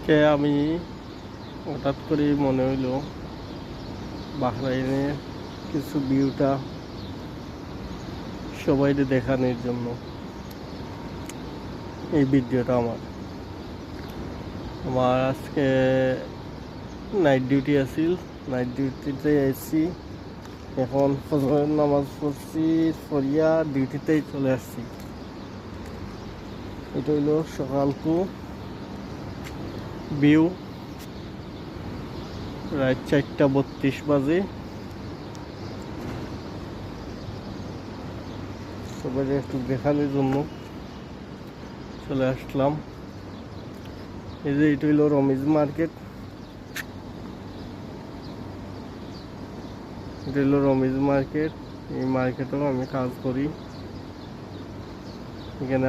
আজকে আমি হঠাৎ করে মনে হইলো বাহরাইনের কিছু ভিউটা সবাইকে দেখানোর জন্য এই ভিডিওটা আমার আজকে নাইট ডিউটি আছিল। নাইট ডিউটিতে এসেছি, এখন ফজরের নামাজ পড়ছি, পড়িয়া ডিউটিতেই চলে আসছি। এটা হইলো সকালকু ভিউ, রাত 4:32 বাজে। সবাই একটু দেখানোর জন্য চলে আসলাম। এই যে এটা হইলো রমিজ মার্কেট, এটা হইলো রমিজ মার্কেট। এই মার্কেটেও আমি কাজ করি। এখানে